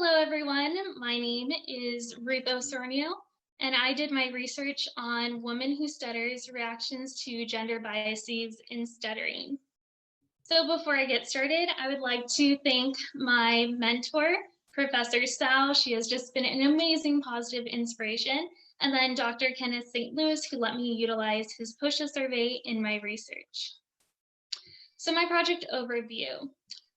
Hello, everyone. My name is Ruth Osornio, and I did my research on Women Who Stutter's reactions to gender biases in stuttering. So before I get started, I would like to thank my mentor, Professor Sao. She has just been an amazing positive inspiration. And then Dr. Kenneth St. Louis, who let me utilize his POSHA survey in my research. So my project overview.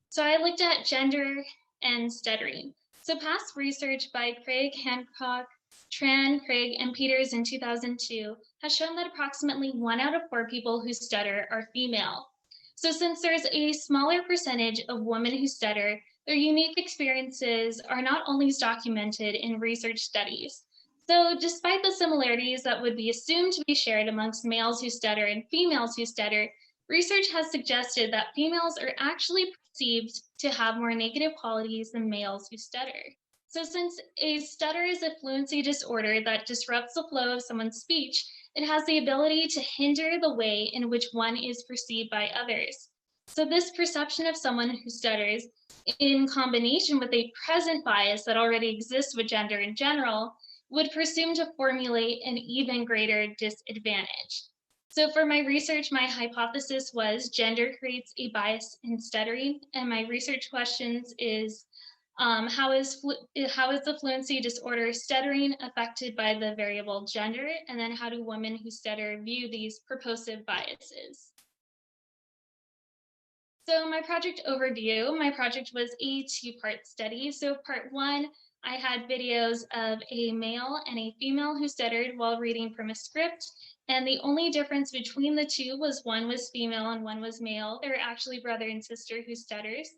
So I looked at gender and stuttering. So past research by Craig, Hancock, Tran, Craig, and Peters in 2002 has shown that approximately 1 out of 4 people who stutter are female. So since there's a smaller percentage of women who stutter, their unique experiences are not always documented in research studies. So despite the similarities that would be assumed to be shared amongst males who stutter and females who stutter, research has suggested that females are actually perceived to have more negative qualities than males who stutter. So since a stutter is a fluency disorder that disrupts the flow of someone's speech, it has the ability to hinder the way in which one is perceived by others. So this perception of someone who stutters, in combination with a present bias that already exists with gender in general, would presume to formulate an even greater disadvantage. So for my research, my hypothesis was gender creates a bias in stuttering, and my research questions is how is the fluency disorder stuttering affected by the variable gender, and then how do women who stutter view these purposive biases? So my project overview, my project was a 2-part study. So part 1, I had videos of a male and a female who stuttered while reading from a script. And the only difference between the two was one was female and one was male. They're actually brother and sister who stutters.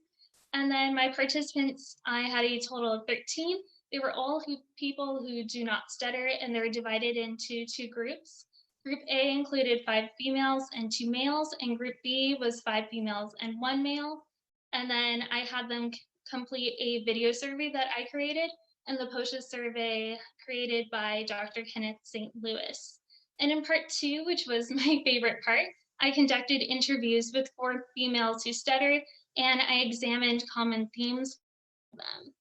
And then my participants, I had a total of 13. They were all people who do not stutter, and they're divided into 2 groups. Group A included 5 females and 2 males, and Group B was 5 females and 1 male. And then I had them complete a video survey that I created, and the POSHA survey created by Dr. Kenneth St. Louis. And in part 2, which was my favorite part, I conducted interviews with 4 females who stuttered, and I examined common themes for them.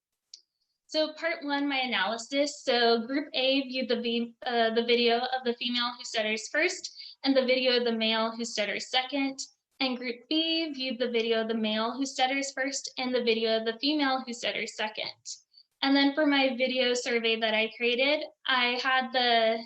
So part 1, my analysis. So Group A viewed the video of the female who stutters first, and the video of the male who stutters second. And Group B viewed the video of the male who stutters first, and the video of the female who stutters second. And then for my video survey that I created, I had the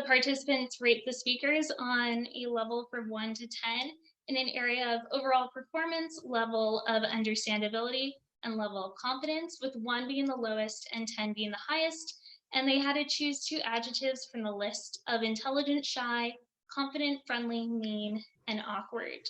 participants rate the speakers on a level from 1 to 10 in an area of overall performance, level of understandability, and level of confidence, with 1 being the lowest and 10 being the highest. And they had to choose 2 adjectives from the list of intelligent, shy, confident, friendly, mean, and awkward.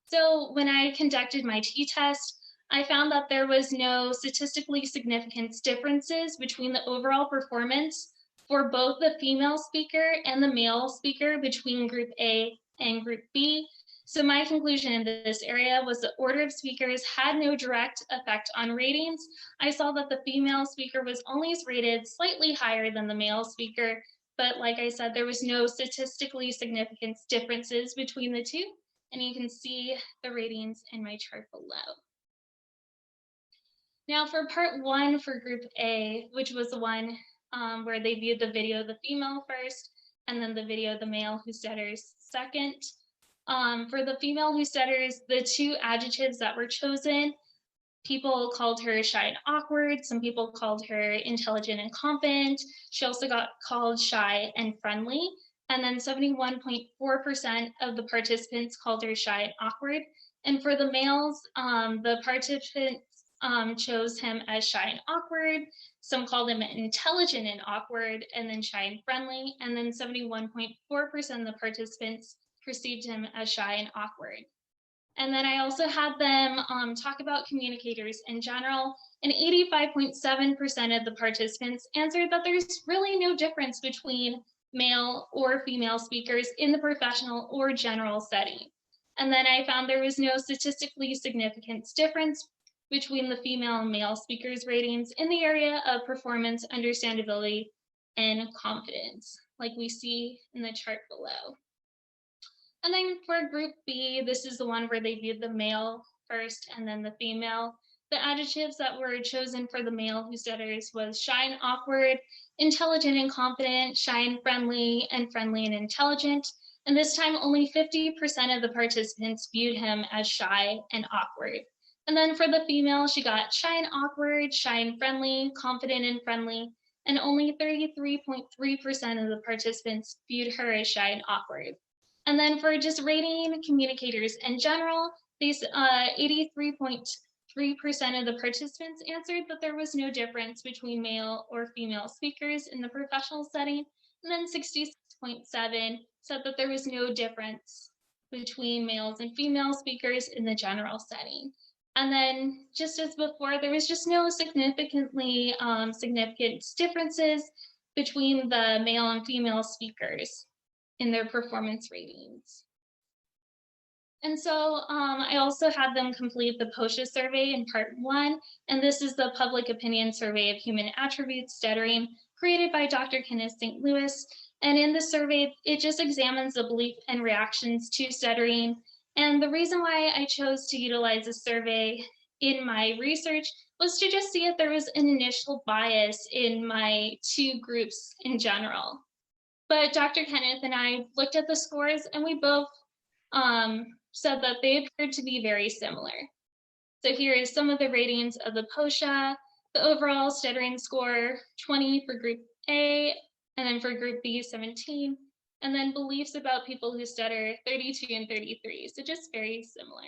So when I conducted my t-test, I found that there was no statistically significant differences between the overall performance for both the female speaker and the male speaker between Group A and Group B. So my conclusion in this area was the order of speakers had no direct effect on ratings. I saw that the female speaker was only rated slightly higher than the male speaker, but like I said, there was no statistically significant differences between the two, and you can see the ratings in my chart below. Now for part 1 for Group A, which was the one where they viewed the video of the female first, and then the video of the male who stutters second. For the female who stutters, the 2 adjectives that were chosen, people called her shy and awkward. Some people called her intelligent and confident. She also got called shy and friendly. And then 71.4% of the participants called her shy and awkward. And for the males, the participants chose him as shy and awkward. Some called him intelligent and awkward, and then shy and friendly. And then 71.4% of the participants perceived him as shy and awkward. And then I also had them talk about communicators in general, and 85.7% of the participants answered that there's really no difference between male or female speakers in the professional or general setting. And then I found there was no statistically significant difference between the female and male speakers' ratings in the area of performance, understandability, and confidence, like we see in the chart below. And then for Group B, this is the one where they viewed the male first and then the female. The adjectives that were chosen for the male who stutters was shy and awkward, intelligent and confident, shy and friendly and intelligent. And this time, only 50% of the participants viewed him as shy and awkward. And then for the female, she got shy and awkward, shy and friendly, confident and friendly, and only 33.3% of the participants viewed her as shy and awkward. And then for just rating communicators in general, these 83.3% of the participants answered that there was no difference between male or female speakers in the professional setting, and then 66.7% said that there was no difference between males and female speakers in the general setting. And then, just as before, there was just no significant differences between the male and female speakers in their performance ratings. And so I also had them complete the POSHA survey in part 1, and this is the Public Opinion Survey of Human Attributes Stuttering, created by Dr. Kenneth St. Louis. And in the survey, it just examines the belief and reactions to stuttering. And the reason why I chose to utilize this survey in my research was to just see if there was an initial bias in my two groups in general. But Dr. Kenneth and I looked at the scores, and we both said that they appeared to be very similar. So here is some of the ratings of the POSHA. The overall stuttering score, 20 for group A, and then for group B, 17. And then beliefs about people who stutter, 32 and 33. So just very similar.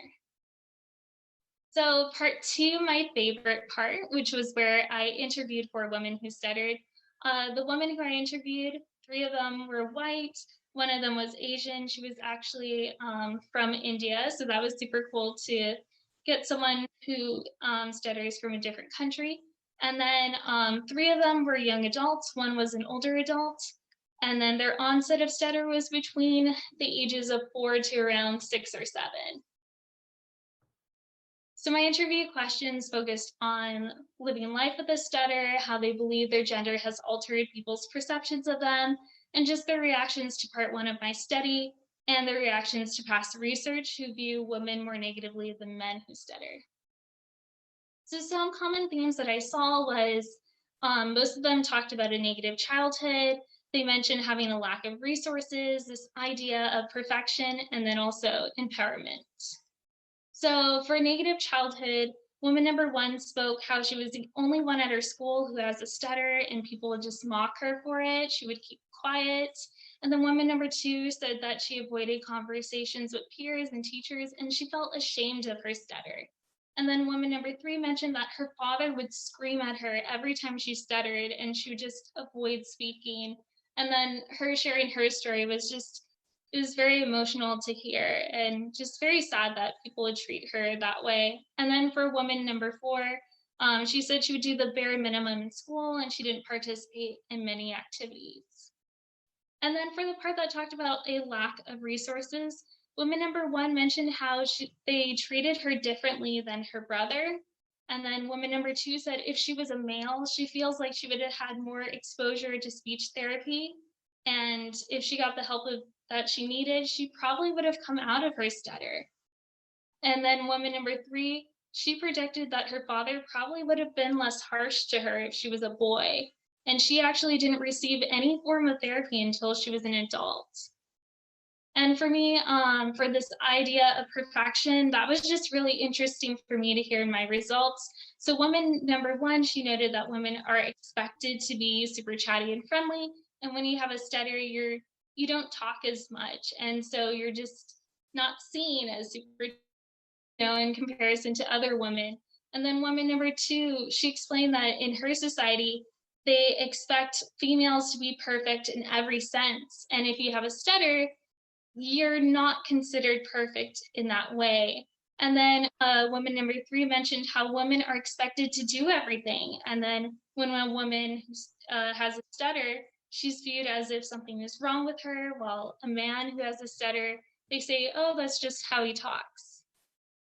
So part 2, my favorite part, which was where I interviewed 4 women who stuttered. The women who I interviewed, 3 of them were white, 1 of them was Asian. She was actually from India, so that was super cool to get someone who stutters from a different country. And then 3 of them were young adults. 1 was an older adult. And then their onset of stutter was between the ages of 4 to around 6 or 7. So my interview questions focused on living life with a stutter, how they believe their gender has altered people's perceptions of them, and just their reactions to part 1 of my study, and their reactions to past research who view women more negatively than men who stutter. So some common themes that I saw was most of them talked about a negative childhood. They mentioned having a lack of resources, this idea of perfection, and then also empowerment. So for negative childhood, woman number 1 spoke how she was the only one at her school who has a stutter and people would just mock her for it. She would keep quiet. And then woman number 2 said that she avoided conversations with peers and teachers and she felt ashamed of her stutter. And then woman number 3 mentioned that her father would scream at her every time she stuttered and she would just avoid speaking. And then her sharing her story was just, it was very emotional to hear and just very sad that people would treat her that way. And then for woman number 4, she said she would do the bare minimum in school and she didn't participate in many activities. And then for the part that talked about a lack of resources, woman number 1 mentioned how they treated her differently than her brother. And then woman number 2 said if she was a male, she feels like she would have had more exposure to speech therapy. And if she got the help that she needed, she probably would have come out of her stutter. And then woman number 3, she predicted that her father probably would have been less harsh to her if she was a boy. And she actually didn't receive any form of therapy until she was an adult. And for me, for this idea of perfection, that was just really interesting for me to hear in my results. So woman number 1, she noted that women are expected to be super chatty and friendly. And when you have a stutter, you don't talk as much. And so you're just not seen as super, in comparison to other women. And then woman number 2, she explained that in her society, they expect females to be perfect in every sense. And if you have a stutter, you're not considered perfect in that way. And then woman number 3 mentioned how women are expected to do everything. And then when a woman has a stutter, she's viewed as if something is wrong with her, while a man who has a stutter, they say, oh, that's just how he talks.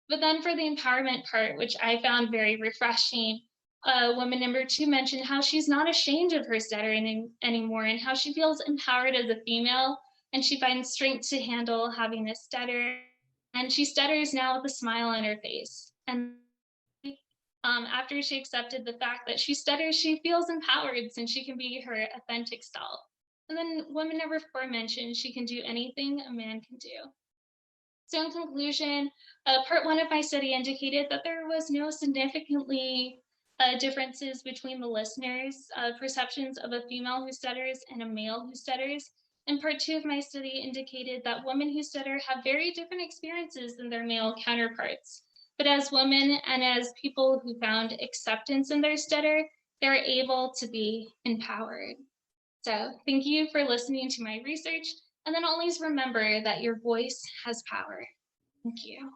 But then for the empowerment part, which I found very refreshing, woman number 2 mentioned how she's not ashamed of her stuttering anymore and how she feels empowered as a female and she finds strength to handle having a stutter. And she stutters now with a smile on her face. And After she accepted the fact that she stutters, she feels empowered since she can be her authentic self. And then woman number 4 mentioned she can do anything a man can do. So in conclusion, part 1 of my study indicated that there was no significantly differences between the listeners' perceptions of a female who stutters and a male who stutters. And part 2 of my study indicated that women who stutter have very different experiences than their male counterparts. But as women and as people who found acceptance in their stutter, they're able to be empowered. So thank you for listening to my research. And then always remember that your voice has power. Thank you.